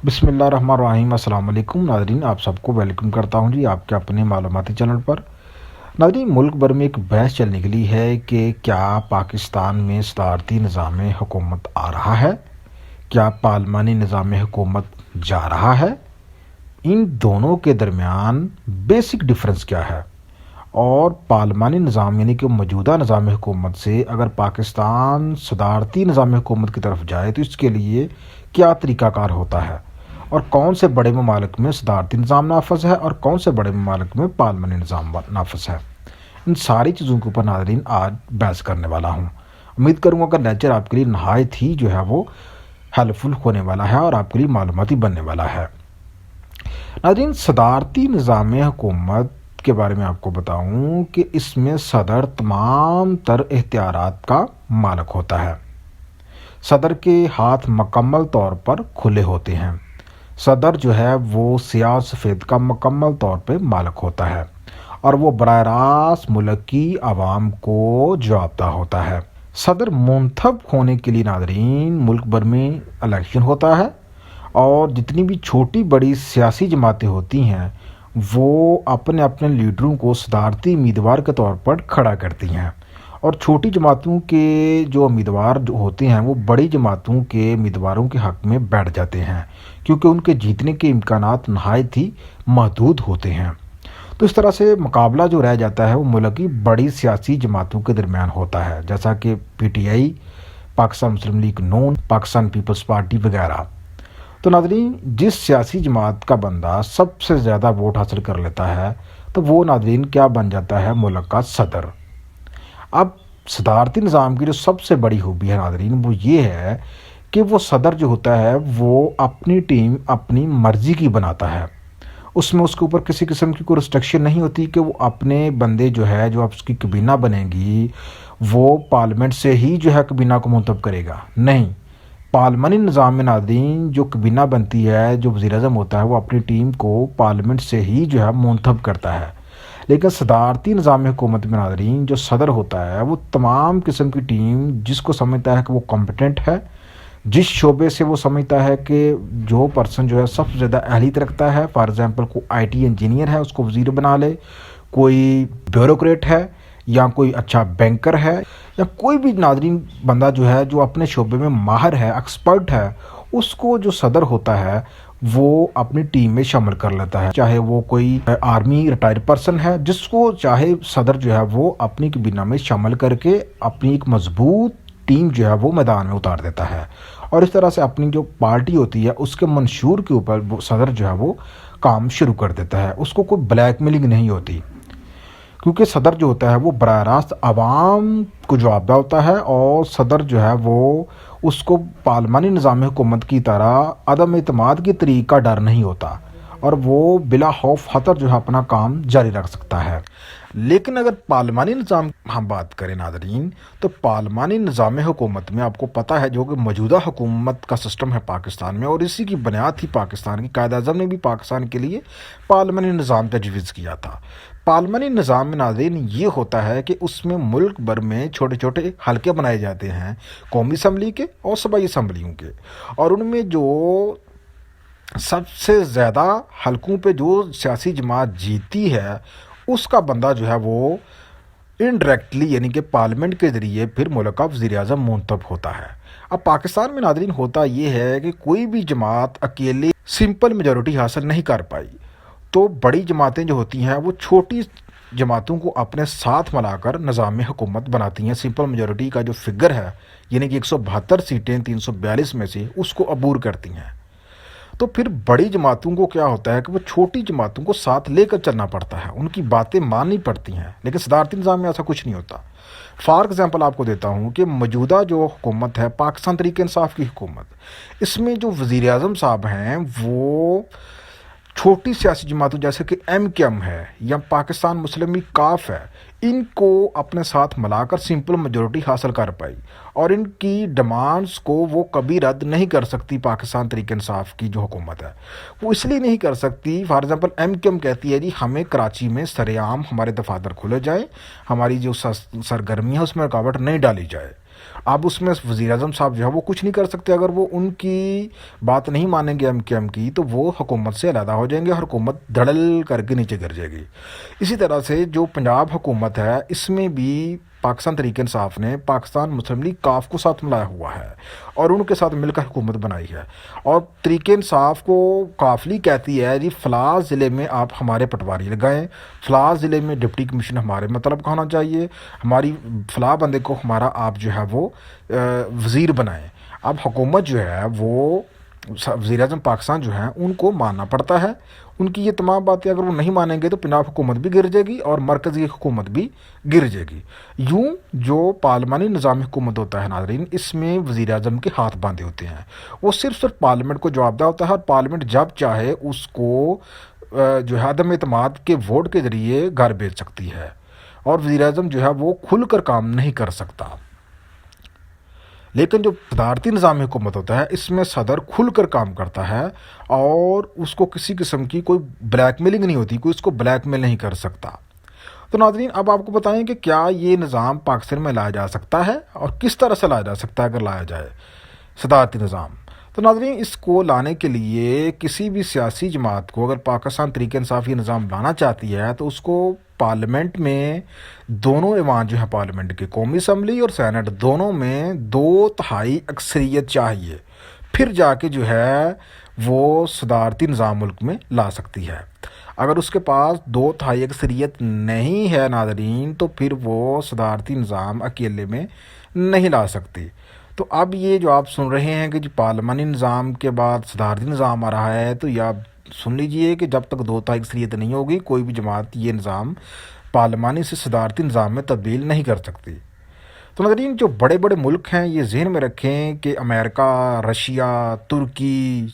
بسم اللہ الرحمن الرحیم۔ السلام علیکم ناظرین، آپ سب کو ویلکم کرتا ہوں آپ کے اپنے معلوماتی چینل پر۔ ناظرین، ملک بھر میں ایک بحث چل نکلی ہے کہ کیا پاکستان میں صدارتی نظام حکومت آ رہا ہے، کیا پارلیمانی نظام حکومت جا رہا ہے، ان دونوں کے درمیان بیسک ڈفرنس کیا ہے، اور پارلیمانی نظام یعنی کہ موجودہ نظام حکومت سے اگر پاکستان صدارتی نظام حکومت کی طرف جائے تو اس کے لیے کیا طریقہ کار ہوتا ہے، اور کون سے بڑے ممالک میں صدارتی نظام نافذ ہے اور کون سے بڑے ممالک میں پارلیمانی نظام نافذ ہے۔ ان ساری چیزوں کے اوپر ناظرین آج بحث کرنے والا ہوں۔ امید کروں گا کہ لیکچر آپ کے لیے نہایت ہی وہ ہیلپ فل ہونے والا ہے اور آپ کے لیے معلوماتی بننے والا ہے۔ ناظرین، صدارتی نظام حکومت کے بارے میں آپ کو بتاؤں کہ اس میں صدر تمام تر اختیارات کا مالک ہوتا ہے۔ صدر کے ہاتھ مکمل طور پر کھلے ہوتے ہیں۔ صدر وہ سیاہ و سفید کا مکمل طور پہ مالک ہوتا ہے اور وہ براہ راست ملک کی عوام کو جوابدہ ہوتا ہے۔ صدر منتخب ہونے کے لیے ناظرین ملک بھر میں الیکشن ہوتا ہے اور جتنی بھی چھوٹی بڑی سیاسی جماعتیں ہوتی ہیں وہ اپنے اپنے لیڈروں کو صدارتی امیدوار کے طور پر کھڑا کرتی ہیں، اور چھوٹی جماعتوں کے جو امیدوار ہوتے ہیں وہ بڑی جماعتوں کے امیدواروں کے حق میں بیٹھ جاتے ہیں کیونکہ ان کے جیتنے کے امکانات نہایت ہی محدود ہوتے ہیں۔ تو اس طرح سے مقابلہ جو رہ جاتا ہے وہ ملک کی بڑی سیاسی جماعتوں کے درمیان ہوتا ہے، جیسا کہ P T I, Pakistan Muslim League نون، پاکستان پیپلز پارٹی وغیرہ۔ تو ناظرین، جس سیاسی جماعت کا بندہ سب سے زیادہ ووٹ حاصل کر لیتا ہے تو وہ ناظرین کیا بن جاتا ہے؟ ملک کا صدر۔ اب صدارتی نظام کی جو سب سے بڑی خوبی ہے ناظرین وہ یہ ہے کہ وہ صدر جو ہوتا ہے وہ اپنی ٹیم اپنی مرضی کی بناتا ہے۔ اس میں اس کے اوپر کسی قسم کی کوئی ریسٹرکشن نہیں ہوتی کہ وہ اپنے بندے جو اب اس کی کابینہ بنے گی وہ پارلیمنٹ سے ہی کابینہ کو منتخب کرے گا۔ نہیں، پارلیمانی نظام میں ناظرین جو کابینہ بنتی ہے، جو وزیر اعظم ہوتا ہے وہ اپنی ٹیم کو پارلیمنٹ سے ہی منتخب کرتا ہے۔ لیکن صدارتی نظام حکومت میں ناظرین جو صدر ہوتا ہے وہ تمام قسم کی ٹیم جس کو سمجھتا ہے کہ وہ کمپیٹنٹ ہے، جس شعبے سے وہ سمجھتا ہے کہ جو پرسن سب سے زیادہ اہلیت رکھتا ہے، فار ایگزامپل کوئی آئی ٹی انجینئر ہے اس کو وزیر بنا لے، کوئی بیوروکریٹ ہے یا کوئی اچھا بینکر ہے یا کوئی بھی ناظرین بندہ جو اپنے شعبے میں ماہر ہے، ایکسپرٹ ہے، اس کو جو صدر ہوتا ہے وہ اپنی ٹیم میں شامل کر لیتا ہے۔ چاہے وہ کوئی آرمی ریٹائر پرسن ہے جس کو چاہے صدر وہ اپنی کابینہ میں شامل کر کے اپنی ایک مضبوط ٹیم وہ میدان میں اتار دیتا ہے، اور اس طرح سے اپنی جو پارٹی ہوتی ہے اس کے منشور کے اوپر صدر وہ کام شروع کر دیتا ہے۔ اس کو کوئی بلیک میلنگ نہیں ہوتی کیونکہ صدر جو ہوتا ہے وہ براہ راست عوام کو جوابدہ ہوتا ہے، اور صدر وہ اس کو پارلیمانی نظام حکومت کی طرح عدم اعتماد کی طریق کا ڈر نہیں ہوتا اور وہ بلا خوف خطر اپنا کام جاری رکھ سکتا ہے۔ لیکن اگر پارلیمانی نظام ہم بات کریں ناظرین تو پارلیمانی نظام حکومت میں آپ کو پتہ ہے جو کہ موجودہ حکومت کا سسٹم ہے پاکستان میں، اور اسی کی بنیاد تھی پاکستان کی قائد اعظم نے بھی پاکستان کے لیے پارلیمانی نظام تجویز کیا تھا۔ پارلیمانی نظام میں ناظرین یہ ہوتا ہے کہ اس میں ملک بھر میں چھوٹے چھوٹے حلقے بنائے جاتے ہیں قومی اسمبلی کے اور صوبائی اسمبلیوں کے، اور ان میں جو سب سے زیادہ حلقوں پہ جو سیاسی جماعت جیتی ہے اس کا بندہ وہ انڈائریکٹلی یعنی کہ پارلیمنٹ کے ذریعے پھر ملک کا وزیر اعظم منتخب ہوتا ہے۔ اب پاکستان میں ناظرین ہوتا یہ ہے کہ کوئی بھی جماعت اکیلے سمپل میجورٹی حاصل نہیں کر پائی، تو بڑی جماعتیں جو ہوتی ہیں وہ چھوٹی جماعتوں کو اپنے ساتھ ملا کر نظام حکومت بناتی ہیں۔ سمپل میجورٹی کا جو فگر ہے یعنی کہ 172 سیٹیں 342 میں سے اس کو عبور کرتی ہیں۔ تو پھر بڑی جماعتوں کو کیا ہوتا ہے کہ وہ چھوٹی جماعتوں کو ساتھ لے کر چلنا پڑتا ہے، ان کی باتیں ماننی پڑتی ہیں، لیکن صدارتی نظام میں ایسا کچھ نہیں ہوتا۔ فار ایگزامپل آپ کو دیتا ہوں کہ موجودہ جو حکومت ہے پاکستان تحریک انصاف کی حکومت، اس میں جو وزیر اعظم صاحب ہیں وہ چھوٹی سیاسی جماعتوں جیسے کہ ایم کیو ایم ہے یا پاکستان مسلم لیگ کاف ہے، ان کو اپنے ساتھ ملا کر سمپل میجورٹی حاصل کر پائی، اور ان کی ڈیمانڈز کو وہ کبھی رد نہیں کر سکتی۔ پاکستان تحریک انصاف کی جو حکومت ہے وہ اس لیے نہیں کر سکتی، for example M Q M کہتی ہے ہمیں کراچی میں سر عام ہمارے دفاتر کھولے جائیں، ہماری جو سرگرمی ہے اس میں رکاوٹ نہیں ڈالی جائے، اب اس میں وزیر اعظم صاحب جو ہے وہ کچھ نہیں کر سکتے، اگر وہ ان کی بات نہیں مانیں گے ایم کی تو وہ حکومت سے علیحدہ ہو جائیں گے اور حکومت دھڑل کر کے نیچے گر جائے گی۔ اسی طرح سے جو پنجاب حکومت ہے اس میں بھی پاکستان تحریک انصاف نے پاکستان مسلم لیگ کاف کو ساتھ ملایا ہوا ہے اور ان کے ساتھ مل کر حکومت بنائی ہے، اور تحریک انصاف کو کاف لیگ کہتی ہے جی فلاں ضلع میں آپ ہمارے پٹواری لگائیں، فلاں ضلع میں ڈپٹی کمیشن ہمارے مطلب کا ہونا چاہیے، ہماری فلاں بندے کو ہمارا آپ جو ہے وہ وزیر بنائیں۔ اب حکومت جو ہے وہ وزیر اعظم پاکستان جو ہیں ان کو ماننا پڑتا ہے، ان کی یہ تمام باتیں اگر وہ نہیں مانیں گے تو پنجاب حکومت بھی گر جائے گی اور مرکزی حکومت بھی گر جائے گی۔ یوں جو پارلیمانی نظام حکومت ہوتا ہے ناظرین، اس میں وزیر اعظم کے ہاتھ باندھے ہوتے ہیں، وہ صرف پارلیمنٹ کو جواب دہ ہوتا ہے اور پارلیمنٹ جب چاہے اس کو جو ہے عدم اعتماد کے ووٹ کے ذریعے گھر بھیج سکتی ہے، اور وزیر اعظم جو ہے وہ کھل کر کام نہیں کر سکتا۔ لیکن جو صدارتی نظام حکومت ہوتا ہے اس میں صدر کھل کر کام کرتا ہے اور اس کو کسی قسم کی کوئی بلیک میلنگ نہیں ہوتی، کوئی اس کو بلیک میل نہیں کر سکتا۔ تو ناظرین اب آپ کو بتائیں کہ کیا یہ نظام پاکستان میں لایا جا سکتا ہے اور کس طرح سے لایا جا سکتا ہے اگر لایا جائے صدارتی نظام۔ تو ناظرین اس کو لانے کے لیے کسی بھی سیاسی جماعت کو اگر پاکستان تحریک انصاف یہ نظام لانا چاہتی ہے تو اس کو پارلیمنٹ میں دونوں ایوان جو ہے پارلیمنٹ کے، قومی اسمبلی اور سینٹ، دونوں میں 2/3 اکثریت چاہیے، پھر جا کے جو ہے وہ صدارتی نظام ملک میں لا سکتی ہے۔ اگر اس کے پاس 2/3 اکثریت نہیں ہے ناظرین تو پھر وہ صدارتی نظام اکیلے میں نہیں لا سکتی۔ تو اب یہ جو آپ سن رہے ہیں کہ جی پارلیمانی نظام کے بعد صدارتی نظام آ رہا ہے، تو یہ آپ سن لیجئے کہ جب تک 2/3 اکثریت نہیں ہوگی کوئی بھی جماعت یہ نظام پارلیمانی سے صدارتی نظام میں تبدیل نہیں کر سکتی۔ تو ناظرین جو بڑے بڑے ملک ہیں یہ ذہن میں رکھیں کہ امریکہ، رشیا، ترکی،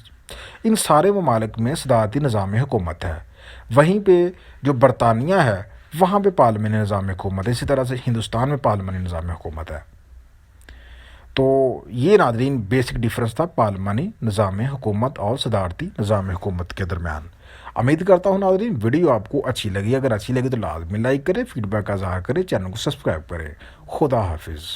ان سارے ممالک میں صدارتی نظام حکومت ہے، وہیں پہ جو برطانیہ ہے وہاں پہ پارلیمانی نظام حکومت ہے، اسی طرح سے ہندوستان میں پارلیمانی نظام حکومت ہے۔ تو یہ ناظرین بیسک ڈیفرنس تھا پارلیمانی نظام حکومت اور صدارتی نظام حکومت کے درمیان۔ امید کرتا ہوں ناظرین ویڈیو آپ کو اچھی لگی، اگر اچھی لگی تو لازمی لائک کریں، فیڈ بیک کا اظہار کریں، چینل کو سبسکرائب کریں۔ خدا حافظ۔